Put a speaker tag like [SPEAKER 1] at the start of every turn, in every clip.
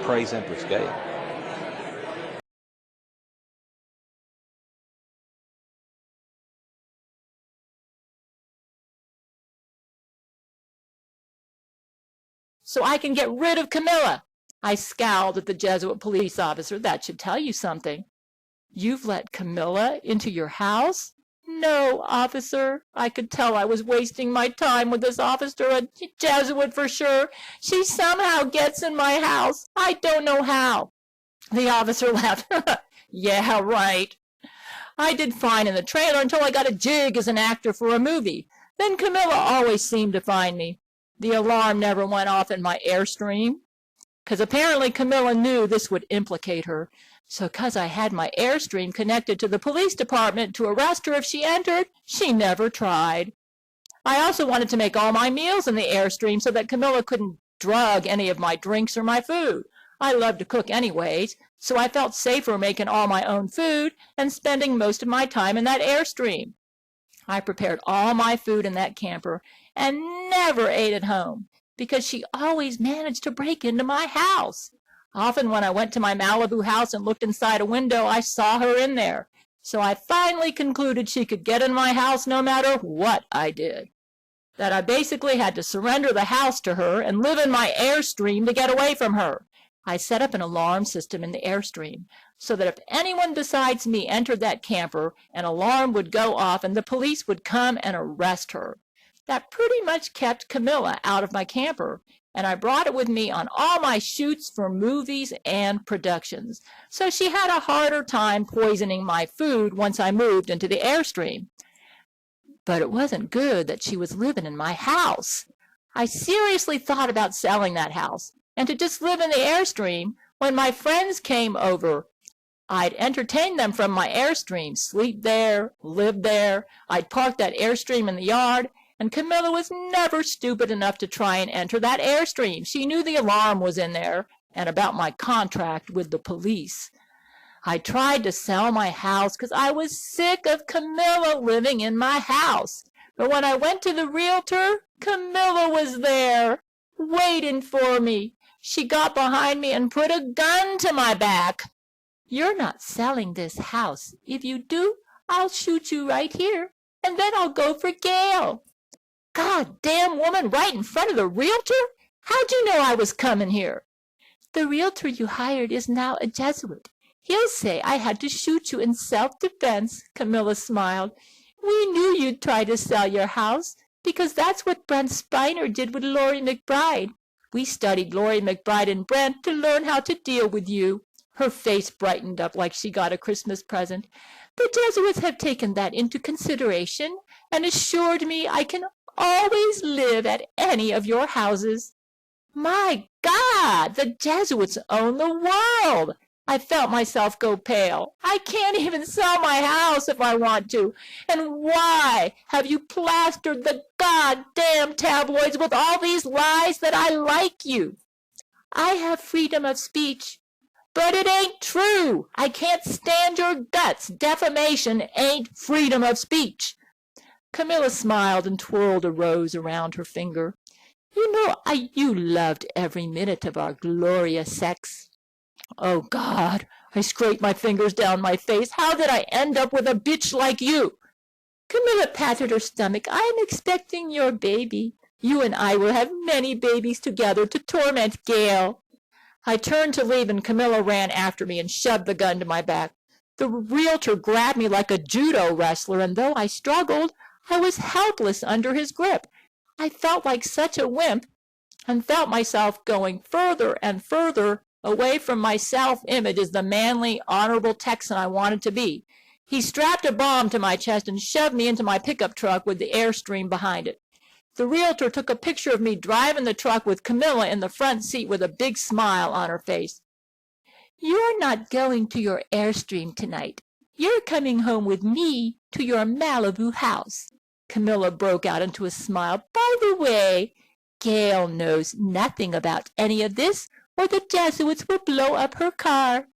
[SPEAKER 1] praise Empress Gail.
[SPEAKER 2] So I can get rid of Camila. I scowled at the Jesuit police officer. That should tell you something. You've let Camila into your house? No, officer. I could tell I was wasting my time with this officer, a Jesuit for sure. She somehow gets in my house. I don't know how. The officer laughed. Yeah, right. I did fine in the trailer until I got a jig as an actor for a movie. Then Camila always seemed to find me. The alarm never went off in my airstream, because apparently Camila knew this would implicate her. So because I had my airstream connected to the police department to arrest her if she entered, she never tried. I also wanted to make all my meals in the airstream so that Camila couldn't drug any of my drinks or my food. I love to cook anyways, so I felt safer making all my own food and spending most of my time in that airstream. I prepared all my food in that camper and never ate at home, because she always managed to break into my house. Often when I went to my Malibu house and looked inside a window, I saw her in there. So I finally concluded she could get in my house no matter what I did. That I basically had to surrender the house to her and live in my airstream to get away from her. I set up an alarm system in the airstream so that if anyone besides me entered that camper, an alarm would go off and the police would come and arrest her. That pretty much kept Camila out of my camper, and I brought it with me on all my shoots for movies and productions, so she had a harder time poisoning my food once I moved into the airstream. But it wasn't good that she was living in my house. I seriously thought about selling that house and to just live in the airstream. When my friends came over, I'd entertain them from my airstream, sleep there, live there. I'd park that airstream in the yard, and Camila was never stupid enough to try and enter that airstream. She knew the alarm was in there and about my contract with the police. I tried to sell my house because I was sick of Camila living in my house. But when I went to the realtor, Camila was there, waiting for me. She got behind me and put a gun to my back. You're not selling this house. If you do, I'll shoot you right here, and then I'll go for Gail. God damn woman, right in front of the realtor? How'd you know I was coming here? The realtor you hired is now a Jesuit. He'll say I had to shoot you in self-defense, Camila smiled. We knew you'd try to sell your house, because that's what Brent Spiner did with Laurie McBride. We studied Laurie McBride and Brent to learn how to deal with you. Her face brightened up like she got a Christmas present. The Jesuits have taken that into consideration and assured me I can always live at any of your houses. My God, the Jesuits own the world. I felt myself go pale. I can't even sell my house if I want to. And why have you plastered the goddamn tabloids with all these lies that I like you? I have freedom of speech. But it ain't true. I can't stand your guts. Defamation ain't freedom of speech. Camila smiled and twirled a rose around her finger. You know, you loved every minute of our glorious sex. Oh, God, I scraped my fingers down my face. How did I end up with a bitch like you? Camila patted her stomach. I am expecting your baby. You and I will have many babies together to torment Gail. I turned to leave, and Camila ran after me and shoved the gun to my back. The realtor grabbed me like a judo wrestler, and though I struggled, I was helpless under his grip. I felt like such a wimp and felt myself going further and further away from my self-image as the manly, honorable Texan I wanted to be. He strapped a bomb to my chest and shoved me into my pickup truck with the airstream behind it. The realtor took a picture of me driving the truck with Camila in the front seat with a big smile on her face. You're not going to your airstream tonight. You're coming home with me to your Malibu house. Camila broke out into a smile. By the way, Gail knows nothing about any of this, or the Jesuits will blow up her car.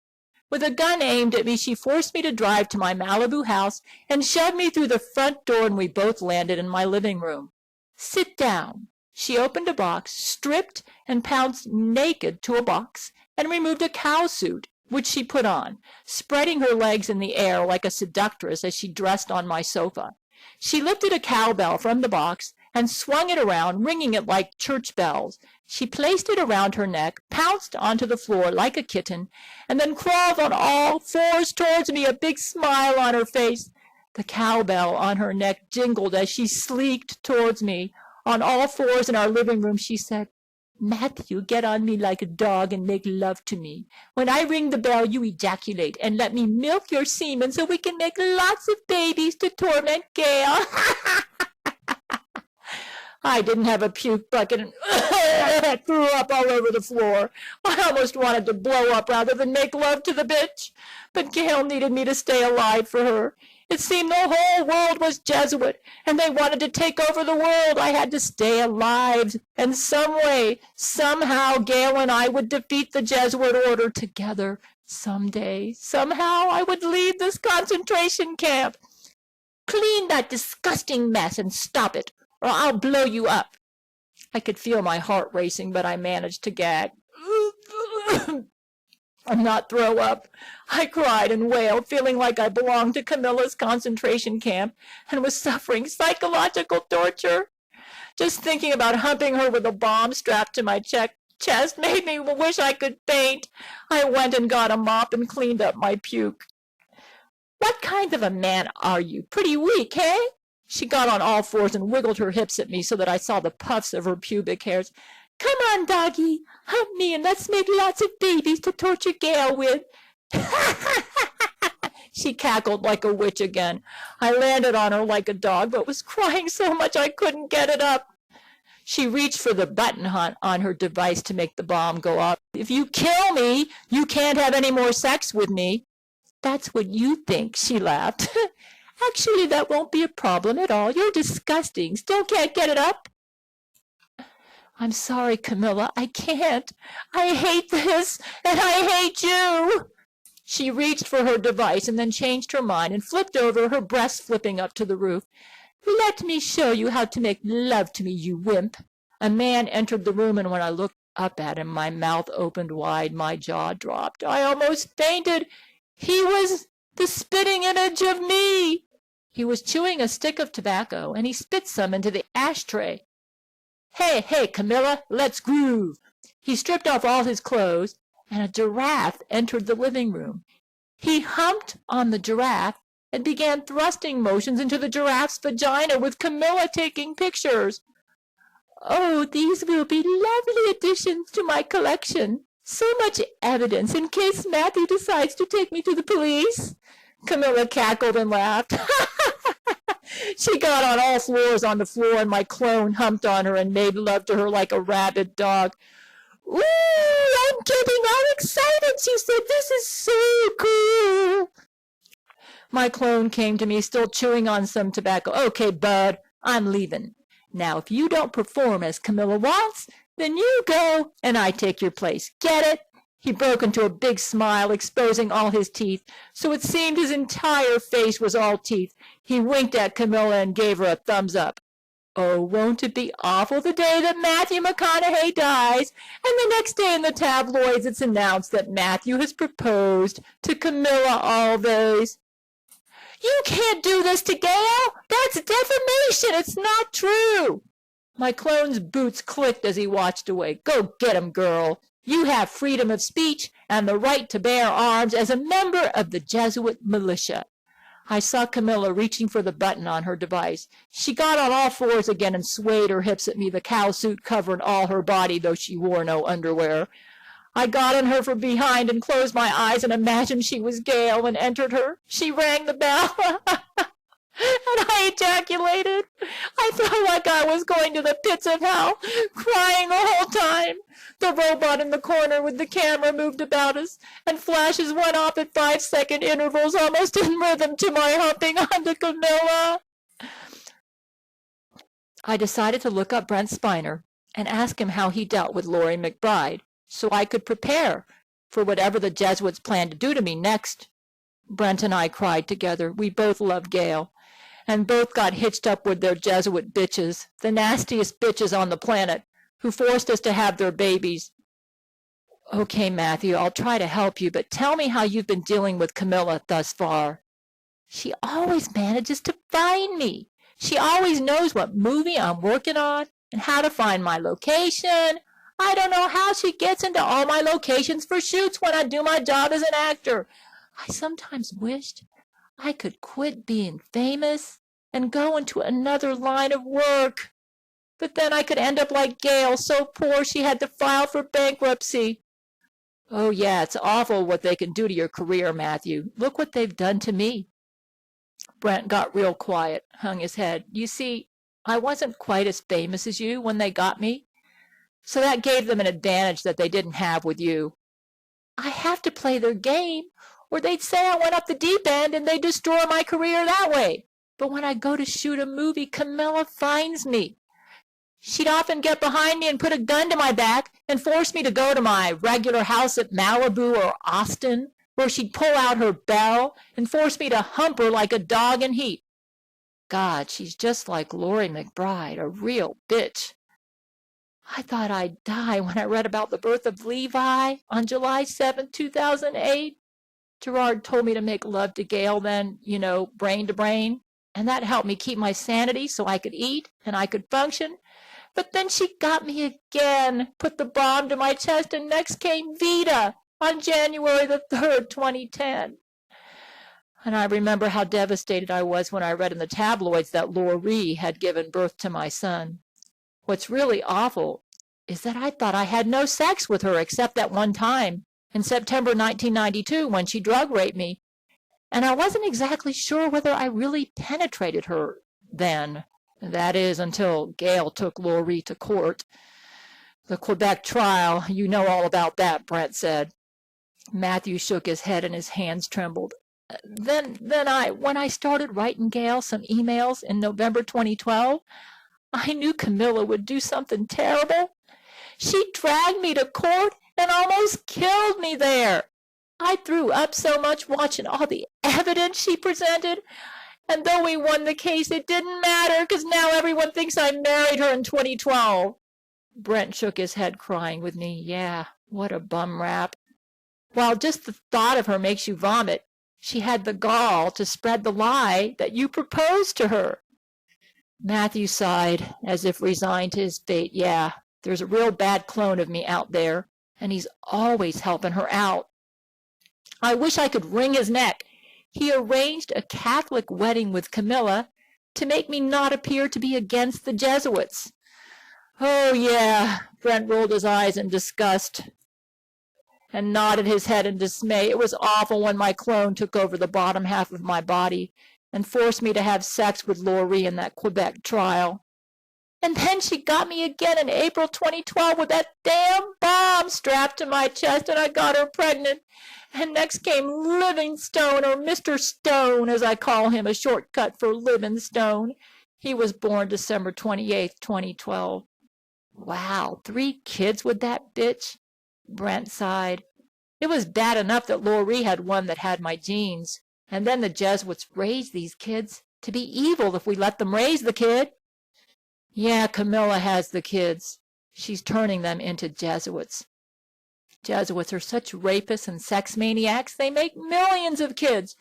[SPEAKER 2] With a gun aimed at me, she forced me to drive to my Malibu house and shoved me through the front door, and we both landed in my living room. Sit down. She opened a box, stripped, and pounced naked to a box, and removed a cow suit, which she put on, spreading her legs in the air like a seductress as she dressed on my sofa. She lifted a cowbell from the box and swung it around, ringing it like church bells. She placed it around her neck, pounced onto the floor like a kitten, and then crawled on all fours towards me, a big smile on her face. The cowbell on her neck jingled as she sleeked towards me. On all fours in our living room, she said, "Matthew, get on me like a dog and make love to me. When I ring the bell, you ejaculate and let me milk your semen so we can make lots of babies to torment Gail." I didn't have a puke bucket and threw up all over the floor. I almost wanted to blow up rather than make love to the bitch. But Gail needed me to stay alive for her. It seemed the whole world was Jesuit, and they wanted to take over the world. I had to stay alive, and some way, somehow, Gail and I would defeat the Jesuit order together. Someday, somehow, I would leave this concentration camp. "Clean that disgusting mess and stop it, or I'll blow you up." I could feel my heart racing, but I managed to gag. And not throw up. I cried and wailed, feeling like I belonged to Camilla's concentration camp and was suffering psychological torture. Just thinking about humping her with a bomb strapped to my chest made me wish I could faint. I went and got a mop and cleaned up my puke. "What kind of a man are you? Pretty weak, eh?" She got on all fours and wiggled her hips at me so that I saw the puffs of her pubic hairs. "Come on, doggy, hump me and let's make lots of babies to torture Gail with." She cackled like a witch again. I landed on her like a dog, but was crying so much I couldn't get it up. She reached for the button on her device to make the bomb go off. "If you kill me, you can't have any more sex with me." "That's what you think," she laughed. "Actually, that won't be a problem at all. You're disgusting. Still can't get it up?" "I'm sorry, Camilla. I can't. I hate this, and I hate you." She reached for her device and then changed her mind and flipped over, her breasts flipping up to the roof. "Let me show you how to make love to me, you wimp." A man entered the room, and when I looked up at him, my mouth opened wide, my jaw dropped. I almost fainted. He was the spitting image of me. He was chewing a stick of tobacco, and he spit some into the ashtray. Hey, Camilla, let's groove." He stripped off all his clothes, and a giraffe entered the living room. He humped on the giraffe and began thrusting motions into the giraffe's vagina with Camilla taking pictures. "Oh, these will be lovely additions to my collection. So much evidence in case Matthew decides to take me to the police." Camilla cackled and laughed. She got on all fours on the floor, and my clone humped on her and made love to her like a rabid dog. "Ooh, I'm getting all excited," she said. "This is so cool." My clone came to me, still chewing on some tobacco. "Okay, bud, I'm leaving. Now, if you don't perform as Camilla wants, then you go, and I take your place. Get it?" He broke into a big smile, exposing all his teeth, so it seemed his entire face was all teeth. He winked at Camilla and gave her a thumbs up. "Oh, won't it be awful the day that Matthew McConaughey dies, and the next day in the tabloids it's announced that Matthew has proposed to Camila Alves." "You can't do this to Gail. That's defamation. It's not true." My clone's boots clicked as he watched away. "Go get him, girl. You have freedom of speech and the right to bear arms as a member of the Jesuit militia." I saw Camilla reaching for the button on her device. She got on all fours again and swayed her hips at me, the cow suit covering all her body, though she wore no underwear. I got on her from behind and closed my eyes and imagined she was Gail and entered her. She rang the bell. And I ejaculated. I felt like I was going to the pits of hell, crying the whole time. The robot in the corner with the camera moved about us, and flashes went off at 5-second intervals, almost in rhythm to my humping onto Camilla. I decided to look up Brent Spiner and ask him how he dealt with Laurie McBride, so I could prepare for whatever the Jesuits planned to do to me next. Brent and I cried together. We both loved Gail, and both got hitched up with their Jesuit bitches, the nastiest bitches on the planet, who forced us to have their babies. Okay, Matthew, I'll try to help you, but tell me how you've been dealing with Camila thus far. She always manages to find me. She always knows what movie I'm working on and how to find my location. I don't know how she gets into all my locations for shoots when I do my job as an actor. I sometimes wished I could quit being famous and go into another line of work. But then I could end up like Gail, so poor she had to file for bankruptcy. Oh, yeah, it's awful what they can do to your career, Matthew. Look what they've done to me. Brent got real quiet, hung his head. You see, I wasn't quite as famous as you when they got me, so that gave them an advantage that they didn't have with you. I have to play their game, or they'd say I went off the deep end and they'd destroy my career that way. But when I go to shoot a movie, Camila finds me. She'd often get behind me and put a gun to my back and force me to go to my regular house at Malibu or Austin, where she'd pull out her bell and force me to hump her like a dog in heat. God, she's just like Laurie McBride, a real bitch. I thought I'd die when I read about the birth of Levi on July 7, 2008. Gerard told me to make love to Gail then, brain to brain, and that helped me keep my sanity so I could eat and I could function. But then she got me again, put the bomb to my chest, and next came Vita on January the 3rd, 2010. And I remember how devastated I was when I read in the tabloids that Laurie had given birth to my son. What's really awful is that I thought I had no sex with her except that one time in September 1992 when she drug raped me. And I wasn't exactly sure whether I really penetrated her then. That is, until Gail took Laurie to court. The Quebec trial, you know all about that, Brent said. Matthew shook his head and his hands trembled. Then when I started writing Gail some emails in November 2012, I knew Camila would do something terrible. She dragged me to court and almost killed me there. I threw up so much watching all the evidence she presented. And though we won the case, it didn't matter because now everyone thinks I married her in 2012. Brent shook his head, crying with me. Yeah, what a bum rap. While just the thought of her makes you vomit, she had the gall to spread the lie that you proposed to her. Matthew sighed, as if resigned to his fate. Yeah, there's a real bad clone of me out there, and he's always helping her out. I wish I could wring his neck. He arranged a Catholic wedding with Camila to make me not appear to be against the Jesuits. Oh, yeah, Brent rolled his eyes in disgust and nodded his head in dismay. It was awful when my clone took over the bottom half of my body and forced me to have sex with Laurie in that Quebec trial. And then she got me again in April 2012 with that damn bomb strapped to my chest, and I got her pregnant. And next came Livingstone, or Mr. Stone, as I call him, a shortcut for Livingstone. He was born December 28th, 2012. Wow, 3 kids with that bitch? Brent sighed. It was bad enough that Laurie had one that had my genes, and then the Jesuits raised these kids to be evil if we let them raise the kid. Yeah, Camila has the kids. She's turning them into Jesuits. Jesuits are such rapists and sex maniacs. They make millions of kids.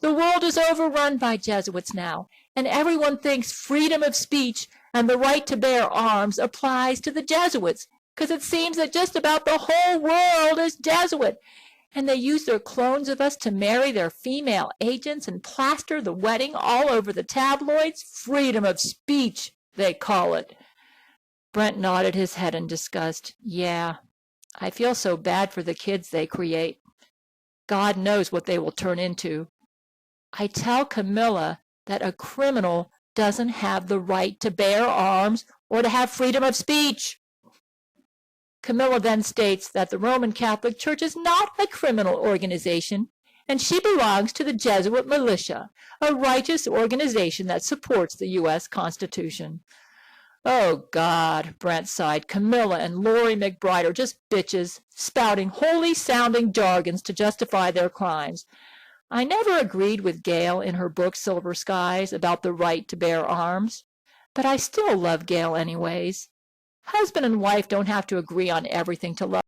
[SPEAKER 2] The world is overrun by Jesuits now, and everyone thinks freedom of speech and the right to bear arms applies to the Jesuits, because it seems that just about the whole world is Jesuit. And they use their clones of us to marry their female agents and plaster the wedding all over the tabloids. Freedom of speech, they call it. Brent nodded his head in disgust. Yeah, I feel so bad for the kids they create. God knows what they will turn into. I tell Camila that a criminal doesn't have the right to bear arms or to have freedom of speech. Camila then states that the Roman Catholic Church is not a criminal organization, and she belongs to the Jesuit militia, a righteous organization that supports the U.S. Constitution. Oh, God, Brent sighed. Camila and Laurie McBride are just bitches, spouting holy-sounding jargons to justify their crimes. I never agreed with Gail in her book Silver Skies about the right to bear arms, but I still love Gail anyways. Husband and wife don't have to agree on everything to love.